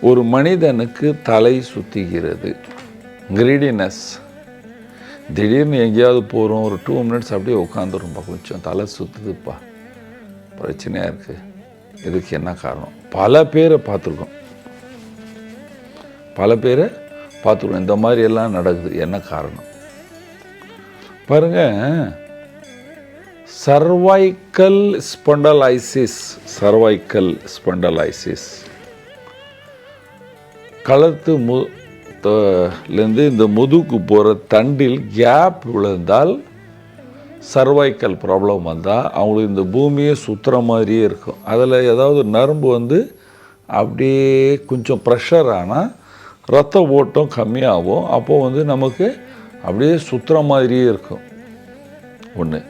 ஒரு மனிதனுக்கு தலை சுற்றுகிறது, கிரீடினஸ். திடீர்னு எங்கேயாவது போகிறோம், ஒரு 2 மினிட்ஸ் அப்படியே உட்காந்துரும்பா, கொஞ்சம் தலை சுற்றுதுப்பா, பிரச்சனையாக இருக்குது, இதுக்கு என்ன காரணம்? பல பேரை பார்த்துருக்கோம், இந்த மாதிரி எல்லாம் நடக்குது. என்ன காரணம் பாருங்கள். சர்வைக்கல் ஸ்பொண்டலைசிஸ் கழுத்துலேருந்து இந்த முதுகு போகிற தண்டில் கேப் விழுந்தால் சர்வைக்கல் ப்ராப்ளம் வந்தால் அவங்களுக்கு இந்த பூமியே சுற்றுற மாதிரியே இருக்கும். அதில் ஏதாவது நரம்பு அப்படியே கொஞ்சம் ப்ரெஷர் ஆனால் ரத்த ஓட்டம் கம்மியாகும். அப்போது நமக்கு அப்படியே சுற்றுற மாதிரியே இருக்கும். ஒன்று.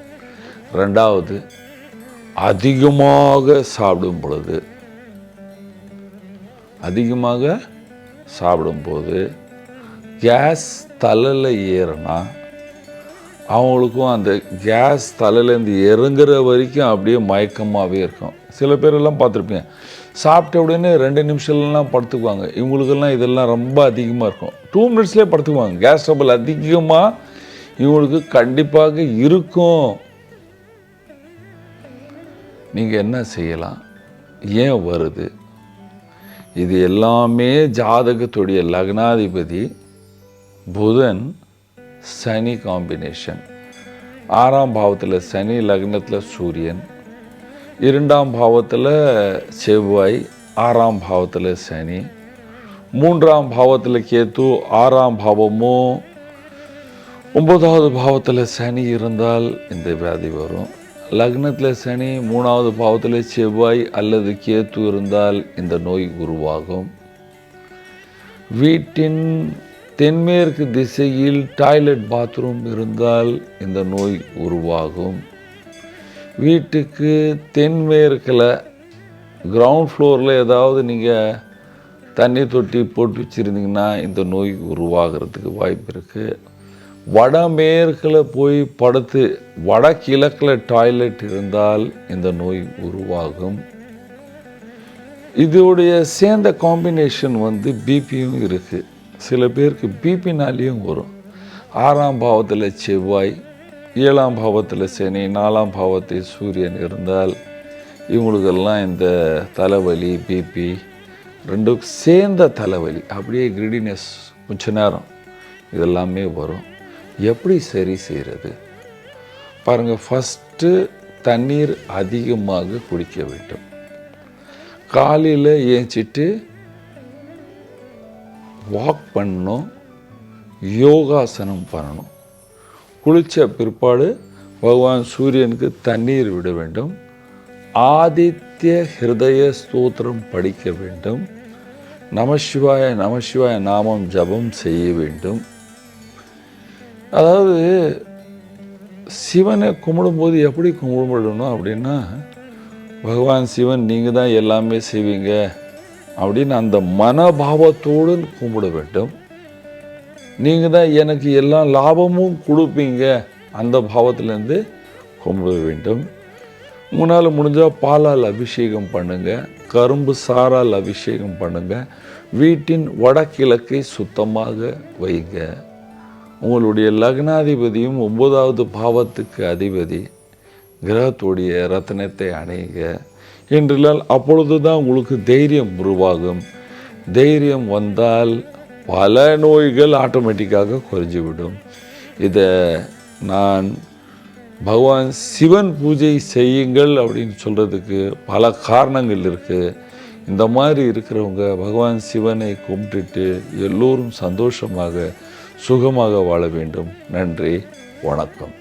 ரெண்டாவது, அதிகமாக சாப்பிடும்போது கேஸ் தலையில் ஏறினா அவங்களுக்கும் அந்த கேஸ் தலையிலேருந்து இறங்குற வரைக்கும் அப்படியே மயக்கமாகவே இருக்கும். சில பேரெல்லாம் பார்த்துருப்பீங்க, சாப்பிட்ட உடனே 2 நிமிஷம்லாம் படுத்துக்குவாங்க. இவங்களுக்கெல்லாம் இதெல்லாம் ரொம்ப அதிகமாக இருக்கும். 2 மினிட்ஸ்லேயே படுத்துக்குவாங்க. கேஸ் ட்ரபிள் அதிகமாக இவங்களுக்கு கண்டிப்பாக இருக்கும். நீங்கள் என்ன செய்யலாம்? ஏன் வருது? இது எல்லாமே ஜாதகத்துடைய லக்னாதிபதி புதன் சனி காம்பினேஷன். 6ஆம் பாவத்தில் சனி, லக்னத்தில் சூரியன், 2ஆம் பாவத்தில் செவ்வாய், 6ஆம் பாவத்தில் சனி, 3ஆம் பாவத்தில் கேத்து, 6ஆம் பாவமும் 9வது பாவத்தில் சனி இருந்தால் இந்த வியாதி வரும். லக்னத்தில் சனி, 3வது பாவத்தில் செவ்வாய் அல்லது கேத்து இருந்தால் இந்த நோய் உருவாகும். வீட்டின் தென்மேற்கு திசையில் டாய்லெட் பாத்ரூம் இருந்தால் இந்த நோய் உருவாகும். வீட்டுக்கு தென்மேற்கில் கிரவுண்ட் ஃப்ளோரில் ஏதாவது நீங்கள் தண்ணி தொட்டி போட்டு வச்சுருந்தீங்கன்னா இந்த நோய் உருவாகிறதுக்கு வாய்ப்பு இருக்குது. வடமேற்கில் போய் படுத்து வடகிழக்கில் டாய்லெட் இருந்தால் இந்த நோய் உருவாகும். இதோடைய சேர்ந்த காம்பினேஷன் பிபியும் இருக்குது. சில பேருக்கு பிபினாலேயும் வரும். 6ஆம் பாவத்தில் செவ்வாய், 7ஆம் பாவத்தில் சனி, 4ஆம் பாவத்தில் சூரியன் இருந்தால் இவங்களுக்கெல்லாம் இந்த தலைவலி, பிபி ரெண்டும் சேர்ந்த தலைவலி, அப்படியே கிரிடினஸ் கொஞ்ச நேரம் இதெல்லாமே வரும். எப்படி சரி செய்கிறது பாருங்கள். ஃபஸ்ட்டு தண்ணீர் அதிகமாக குடிக்க வேண்டும். காலையில் ஏஞ்சிட்டு வாக் பண்ணணும், யோகாசனம் பண்ணணும். குளித்த பிற்பாடு பகவான் சூரியனுக்கு தண்ணீர் விட வேண்டும். ஆதித்ய ஹிருதய ஸ்தோத்திரம் படிக்க வேண்டும். நமசிவாய நமசிவாய நாமம் ஜபம் செய்ய வேண்டும். அதாவது சிவனை கும்பிடும்போது எப்படி கும்பிடணும் அப்படின்னா, பகவான் சிவன் நீங்கள் தான் எல்லாமே செய்வீங்க அப்படின்னு அந்த மனபாவத்தோடு கும்பிட வேண்டும். நீங்கள் தான் எனக்கு எல்லா லாபமும் கொடுப்பீங்க, அந்த பாவத்திலேருந்து கும்பிட வேண்டும். உங்களால் முடிஞ்சால் பாலால் அபிஷேகம் பண்ணுங்கள், கரும்பு சாரால் அபிஷேகம் பண்ணுங்கள். வீட்டின் வடகிழக்கை சுத்தமாக வைங்க. உங்களுடைய லக்னாதிபதியும் 9வது பாவத்துக்கு அதிபதி கிரகத்துடைய ரத்னத்தை அணைங்க என்றால் அப்பொழுது தான் உங்களுக்கு தைரியம் உருவாகும். தைரியம் வந்தால் பல நோய்கள் ஆட்டோமேட்டிக்காக குறைஞ்சிவிடும். இதை நான் பகவான் சிவன் பூஜை செய்யுங்கள் அப்படின்னு சொல்கிறதுக்கு பல காரணங்கள் இருக்குது. இந்த மாதிரி இருக்கிறவங்க பகவான் சிவனை கும்பிட்டுட்டு எல்லோரும் சந்தோஷமாக சுகமாக வாழ வேண்டும். நன்றி, வணக்கம்.